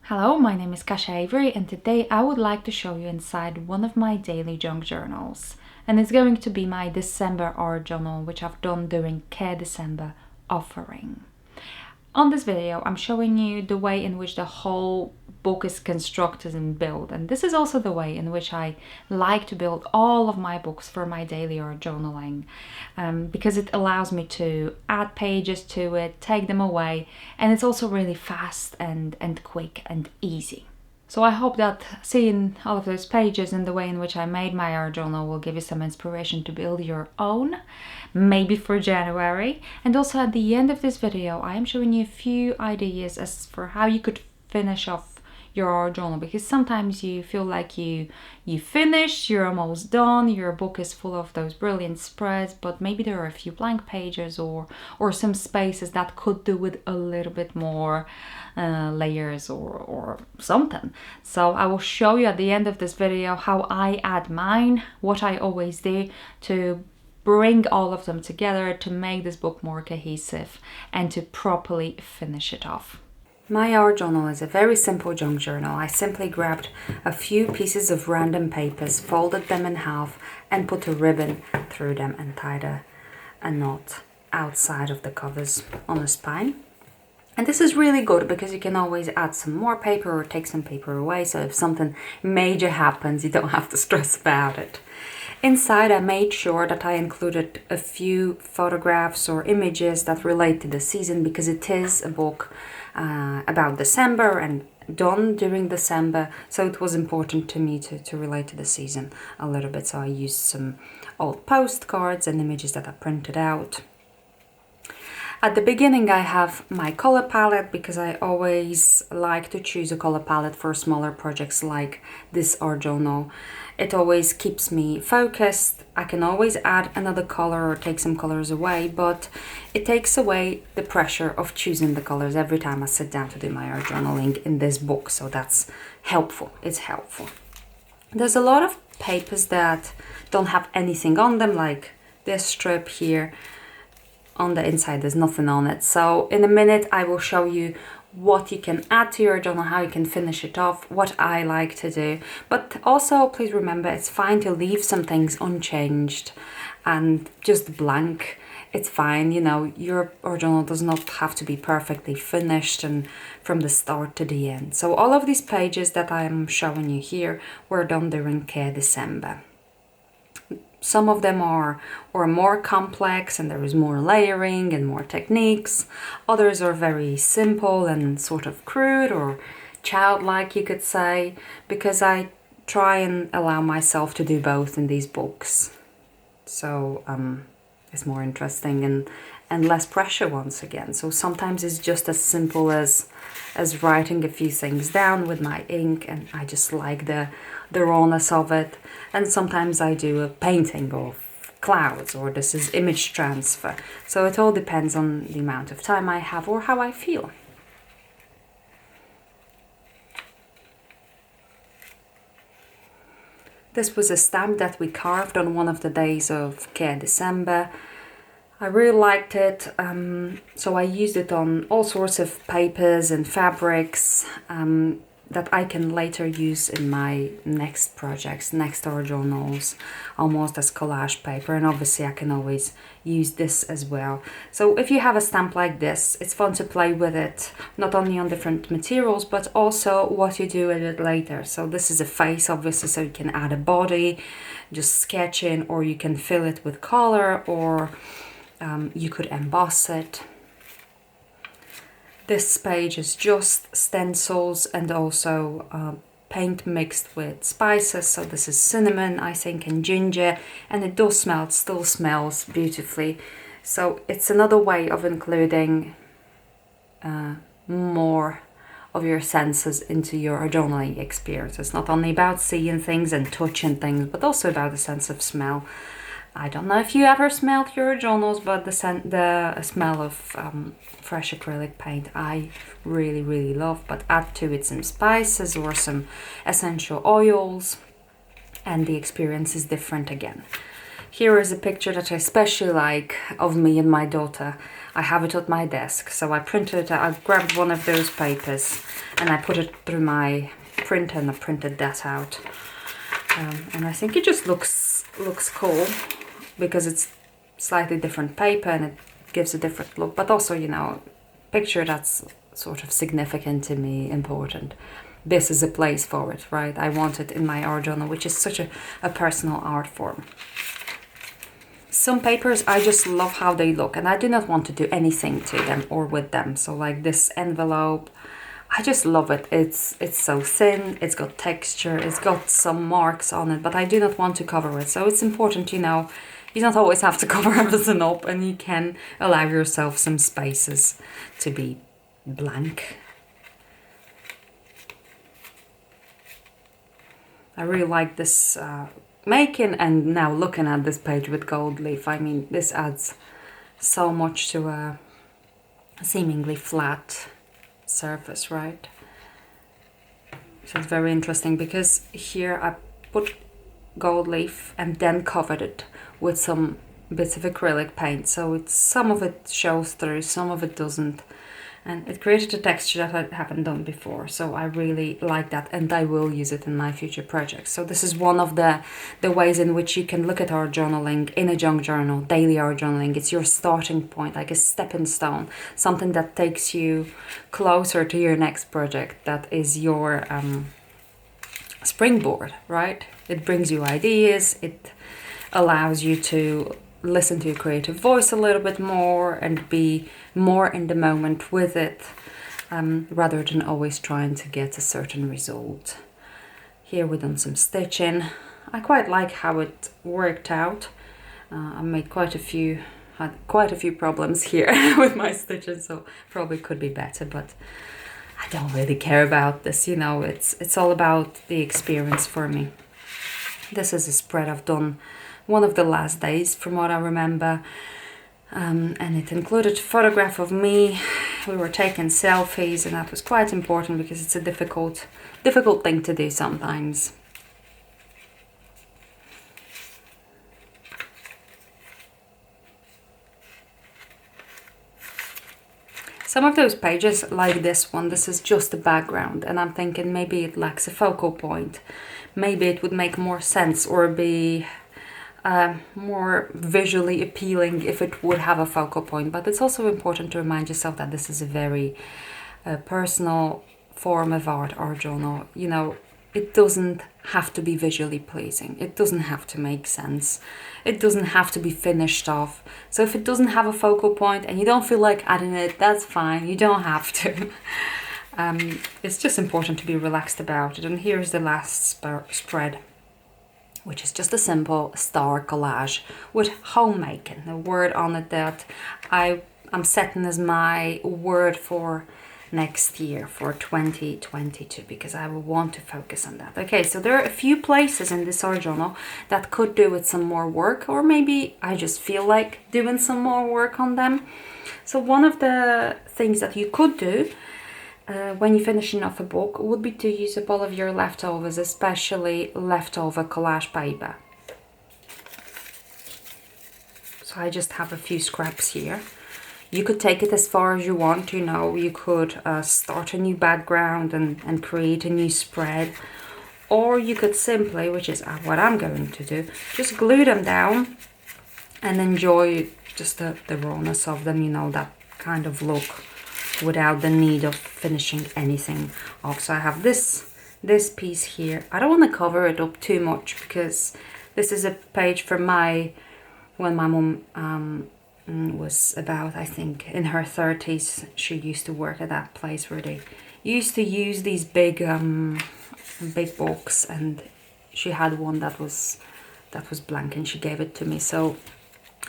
Hello, my name is Kasia and today I would like to show you inside one of my daily junk journals. And it's going to be my December art journal, which I've done during Care December offering. On this video, I'm showing you the way in which the whole book is constructed and built. And this is also the way in which I like to build all of my books for my daily art journaling. Because it allows me to add pages to it, take them away, and it's also really fast and quick and easy. So I hope that seeing all of those pages and the way in which I made my art journal will give you some inspiration to build your own, maybe for January. And also at the end of this video, I am showing you a few ideas as for how you could finish off your art journal, because sometimes you feel like you finished, you're almost done, your book is full of those brilliant spreads, but maybe there are a few blank pages or some spaces that could do with a little bit more layers or something. So I will show you at the end of this video how I add mine, what I always do to bring all of them together to make this book more cohesive and to properly finish it off. My art journal is a very simple junk journal. I simply grabbed a few pieces of random papers, folded them in half and put a ribbon through them and tied a knot outside of the covers on the spine. And this is really good because you can always add some more paper or take some paper away, so if something major happens, you don't have to stress about it. Inside, I made sure that I included a few photographs or images that relate to the season, because it is a book about December and done during December, so it was important to me to relate to the season a little bit. So I used some old postcards and images that I printed out. At the beginning, I have my color palette, because I always like to choose a color palette for smaller projects like this art journal. It always keeps me focused. I can always add another color or take some colors away, but it takes away the pressure of choosing the colors every time I sit down to do my art journaling in this book. So that's helpful. It's helpful. There's a lot of papers that don't have anything on them, like this strip here. On the inside, there's nothing on it. So in a minute, I will show you what you can add to your journal, how you can finish it off, what I like to do. But also, please remember, it's fine to leave some things unchanged and just blank. It's fine, you know, your art journal does not have to be perfectly finished and from the start to the end. So all of these pages that I'm showing you here were done during Care December. Some of them are more complex and there is more layering and more techniques. Others are very simple and sort of crude or childlike, you could say, because I try and allow myself to do both in these books. So it's more interesting and less pressure once again. So sometimes it's just as simple as writing a few things down with my ink, and I just like the rawness of it. And sometimes I do a painting of clouds, or this is image transfer. So it all depends on the amount of time I have or how I feel. This was a stamp that we carved on one of the days of Care December. I really liked it, so I used it on all sorts of papers and fabrics that I can later use in my next projects, next art journals, almost as collage paper. And obviously I can always use this as well. So if you have a stamp like this, it's fun to play with it, not only on different materials, but also what you do with it later. So this is a face, obviously, so you can add a body, just sketch in, or you can fill it with color, or you could emboss it. This page is just stencils and also paint mixed with spices. So this is cinnamon, I think, and ginger, and it does smell, it still smells beautifully. So it's another way of including more of your senses into your journaling experience. It's not only about seeing things and touching things, but also about the sense of smell. I don't know if you ever smelled your journals, but the smell of fresh acrylic paint I really love. But add to it some spices or some essential oils and the experience is different again. Here is a picture that I especially like of me and my daughter I have it at my desk. So I printed it, I grabbed one of those papers and I put it through my printer and I printed that out. And I think it just looks cool because it's slightly different paper and it gives a different look, but also, you know, picture that's sort of significant to me, important. This is a place for it, right? I want it in my art journal, which is such a personal art form. Some papers, I just love how they look and I do not want to do anything to them or with them. So like this envelope, I just love it. It's so thin, it's got texture, it's got some marks on it, but I do not want to cover it. So it's important, you know, you don't always have to cover everything up and you can allow yourself some spaces to be blank. I really like this making and now looking at this page with gold leaf. I mean, this adds so much to a seemingly flat surface, right? So it's very interesting because here I put gold leaf and then covered it with some bits of acrylic paint, so it's some of it shows through, some of it doesn't, and it created a texture that I haven't done before. So I really like that and I will use it in my future projects. So this is one of the ways in which you can look at art journaling in a junk journal, daily art journaling. It's your starting point, like a stepping stone, something that takes you closer to your next project, that is your springboard, right? It brings you ideas, it allows you to listen to your creative voice a little bit more and be more in the moment with it, rather than always trying to get a certain result. Here we've done some stitching. I quite like how it worked out. I made had quite a few problems here with my stitching, so probably could be better, but I don't really care about this, you know, it's all about the experience for me. This is a spread I've done one of the last days from what I remember, and it included a photograph of me. We were taking selfies and that was quite important because it's a difficult thing to do sometimes. Some of those pages, like this one, this is just a background and I'm thinking maybe it lacks a focal point. Maybe it would make more sense or be more visually appealing if it would have a focal point. But it's also important to remind yourself that this is a very personal form of art journal. You know, it doesn't have to be visually pleasing. It doesn't have to make sense. It doesn't have to be finished off. So if it doesn't have a focal point and you don't feel like adding it, that's fine. You don't have to. It's just important to be relaxed about it. And here's the last spread, which is just a simple star collage with homemaking, a word on it that I'm setting as my word for next year, for 2022, because I will want to focus on that. Okay, so there are a few places in this art journal that could do with some more work, or maybe I just feel like doing some more work on them. So one of the things that you could do when you're finishing off a book would be to use up all of your leftovers, especially leftover collage paper. So I just have a few scraps here. You could take it as far as you want, you know, you could start a new background and create a new spread, or you could simply, which is what I'm going to do, just glue them down and enjoy just the rawness of them, you know, that kind of look, without the need of finishing anything off. So I have this piece here. I don't want to cover it up too much because this is a page from when my mum was about, I think, in her 30s. She used to work at that place where they used to use these big books, and she had one that was blank and she gave it to me. So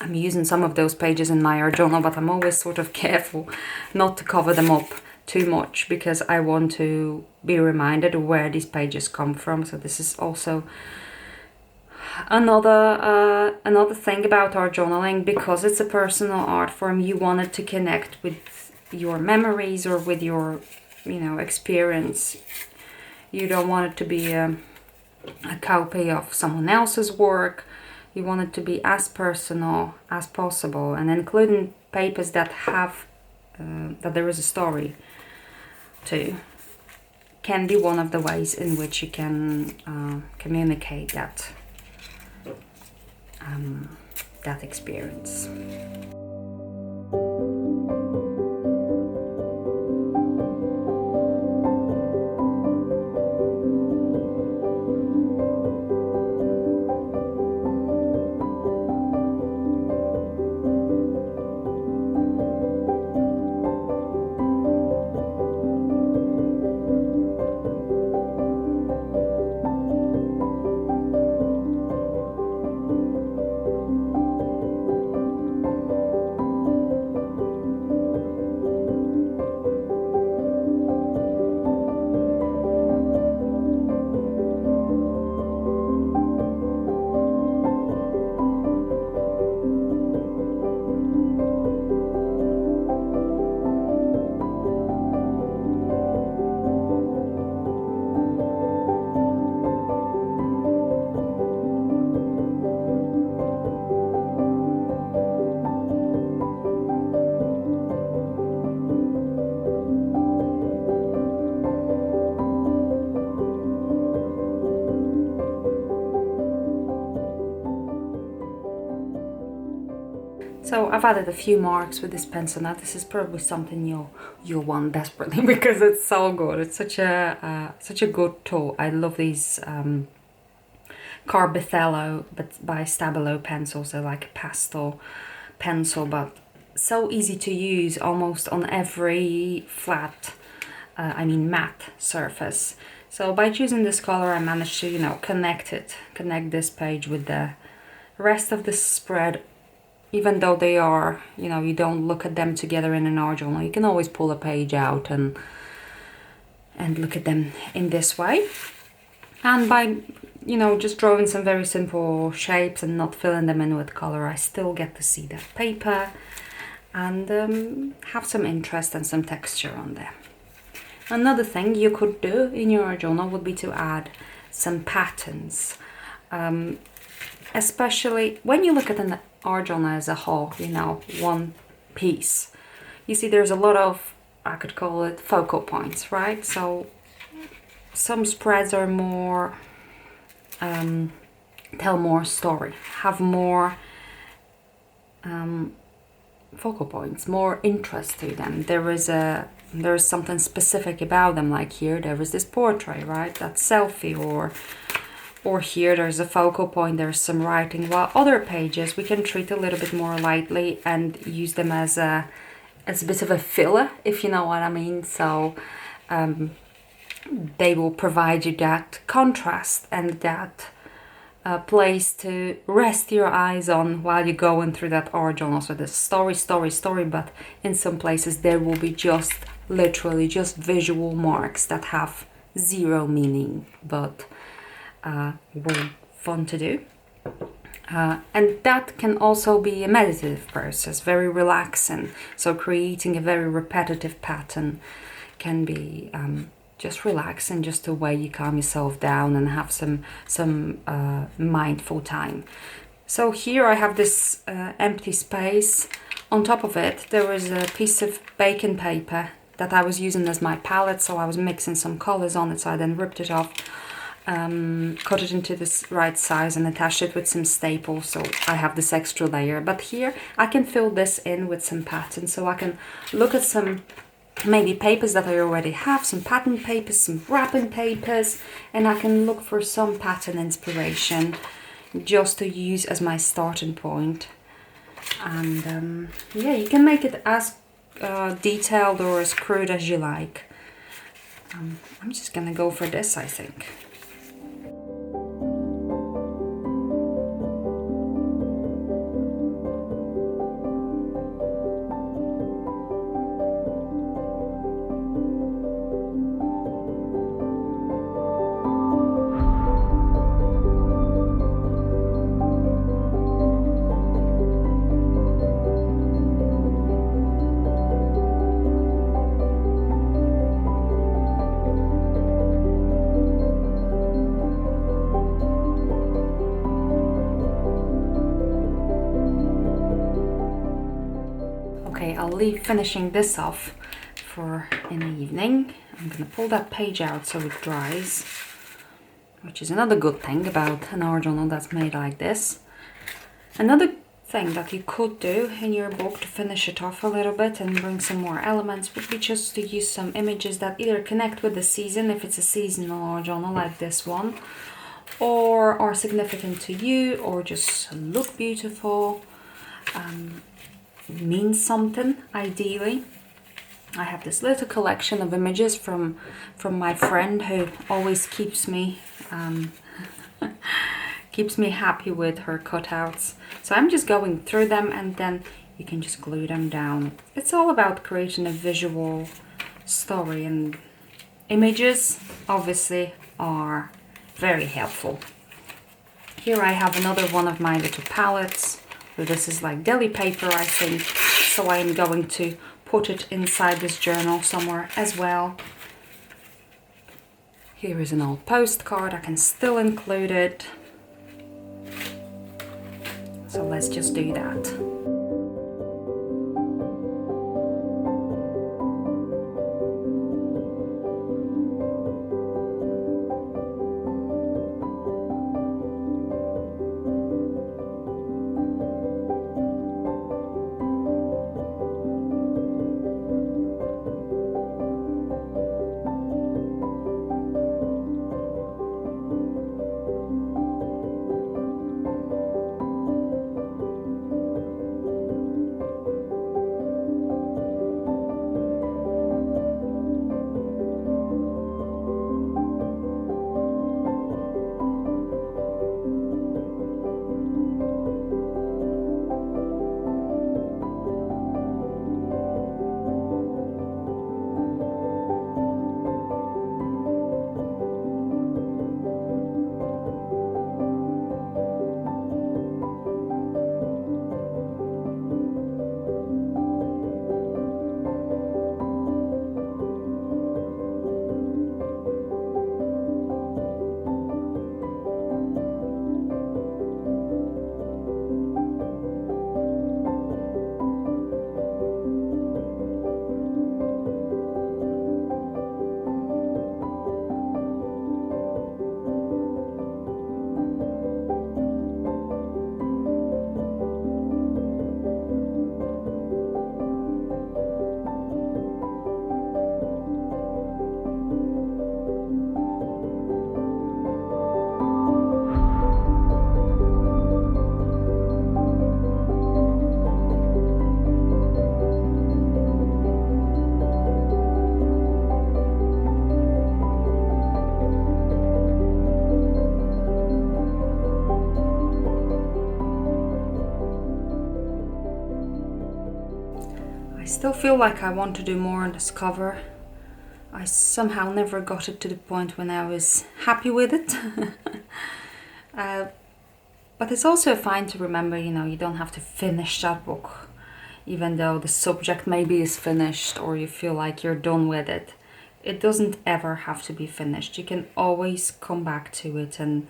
I'm using some of those pages in my art journal, but I'm always sort of careful not to cover them up too much because I want to be reminded of where these pages come from. So this is also another thing about art journaling, because it's a personal art form. You want it to connect with your memories or with your, you know, experience. You don't want it to be a copy of someone else's work. You want it to be as personal as possible, and including papers that have that there is a story to can be one of the ways in which you can communicate that experience. So I've added a few marks with this pencil. Now this is probably something you'll want desperately because it's so good. It's such a good tool. I love these Carbothello but by Stabilo pencils. They're like a pastel pencil, but so easy to use almost on every flat, matte surface. So by choosing this color, I managed to, connect this page with the rest of the spread. Even though they are, you don't look at them together in an art journal, you can always pull a page out and look at them in this way. And by, just drawing some very simple shapes and not filling them in with color, I still get to see that paper and have some interest and some texture on there. Another thing you could do in your art journal would be to add some patterns. Especially when you look at an art journal as a whole, one piece. You see there's a lot of, I could call it focal points, right? So some spreads are more, tell more story, have more focal points, more interest to them. There is something specific about them, like here there is this portrait, right? That selfie, or here there's a focal point, there's some writing, while other pages we can treat a little bit more lightly and use them as a bit of a filler, if you know what I mean. So they will provide you that contrast and that place to rest your eyes on while you're going through that art journal. So there's story, but in some places there will be just literally just visual marks that have zero meaning, but were fun to do. And that can also be a meditative process, very relaxing. So creating a very repetitive pattern can be just relaxing, just a way you calm yourself down and have some mindful time. So here I have this empty space. On top of it there is a piece of bacon paper that I was using as my palette, so I was mixing some colors on it, so I then ripped it off, cut it into this right size and attached it with some staples, so I have this extra layer. But here I can fill this in with some patterns, so I can look at some maybe papers that I already have, some pattern papers, some wrapping papers, and I can look for some pattern inspiration just to use as my starting point. And yeah, you can make it as detailed or as crude as you like. I'm just gonna go for this, I think. leave finishing this off for in the evening. I'm gonna pull that page out so it dries, which is another good thing about an art journal that's made like this. Another thing that you could do in your book to finish it off a little bit and bring some more elements would be just to use some images that either connect with the season, if it's a seasonal art journal like this one, or are significant to you, or just look beautiful, means something ideally. I have this little collection of images from my friend who always keeps me happy with her cutouts. So I'm just going through them, and then you can just glue them down. It's all about creating a visual story, and images obviously are very helpful. Here I have another one of my little palettes. So this is like deli paper, I think. So I am going to put it inside this journal somewhere as well. Here is an old postcard. I can still include it. So let's just do that. I still feel like I want to do more on this cover. I somehow never got it to the point when I was happy with it. But it's also fine to remember, you know, you don't have to finish that book, even though the subject maybe is finished or you feel like you're done with it. It doesn't ever have to be finished. You can always come back to it and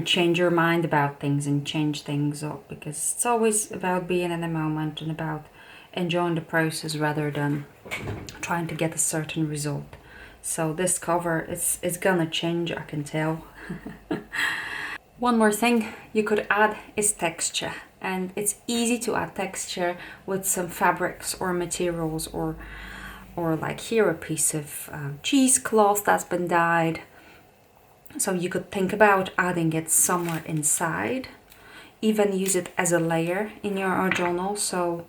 change your mind about things and change things up, because it's always about being in the moment and about enjoying the process rather than trying to get a certain result. So this cover is gonna change, I can tell. One more thing you could add is texture, and it's easy to add texture with some fabrics or materials, or like here a piece of cheesecloth that's been dyed. So you could think about adding it somewhere inside, even use it as a layer in your art journal. So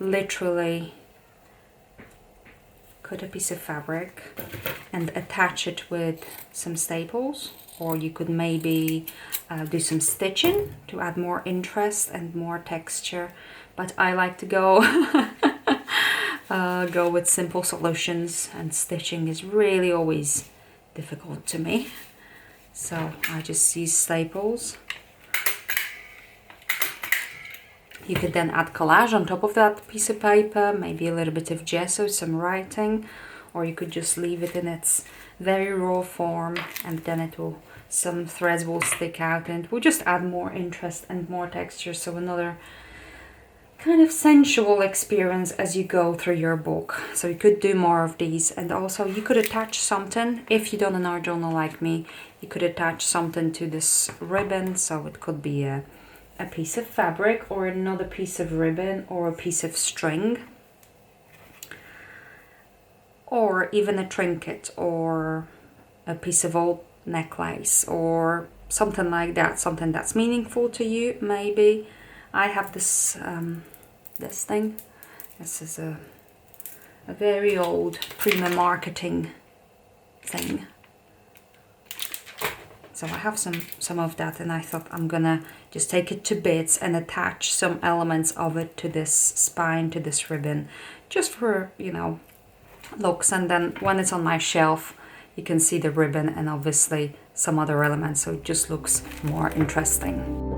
literally cut a piece of fabric and attach it with some staples, or you could maybe do some stitching to add more interest and more texture. But I like to go go with simple solutions, and stitching is really always difficult to me. So I just use staples. You could then add collage on top of that piece of paper, maybe a little bit of gesso, some writing, or you could just leave it in its very raw form, and then some threads will stick out and it will just add more interest and more texture. So another kind of sensual experience as you go through your book. So you could do more of these, and also you could attach something. If you don't an art journal like me, you could attach something to this ribbon. So it could be a piece of fabric or another piece of ribbon or a piece of string, or even a trinket or a piece of old necklace or something like that, something that's meaningful to you. Maybe I have this this thing. This is a very old Prima marketing thing. So I have some of that, and I thought I'm gonna just take it to bits and attach some elements of it to this spine, to this ribbon, just for, you know, looks. And then when it's on my shelf, you can see the ribbon and obviously some other elements, so it just looks more interesting.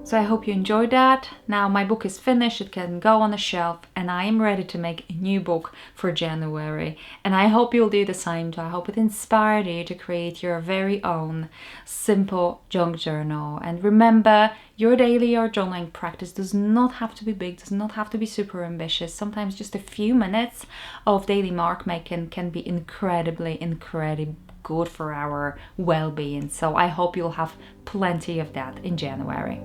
So I hope you enjoyed that. Now my book is finished, it can go on the shelf, and I am ready to make a new book for January. And I hope you'll do the same too. I hope it inspired you to create your very own simple junk journal. And remember, your daily art journaling practice does not have to be big, does not have to be super ambitious. Sometimes just a few minutes of daily mark making can be incredibly good for our well-being. So I hope you'll have plenty of that in January.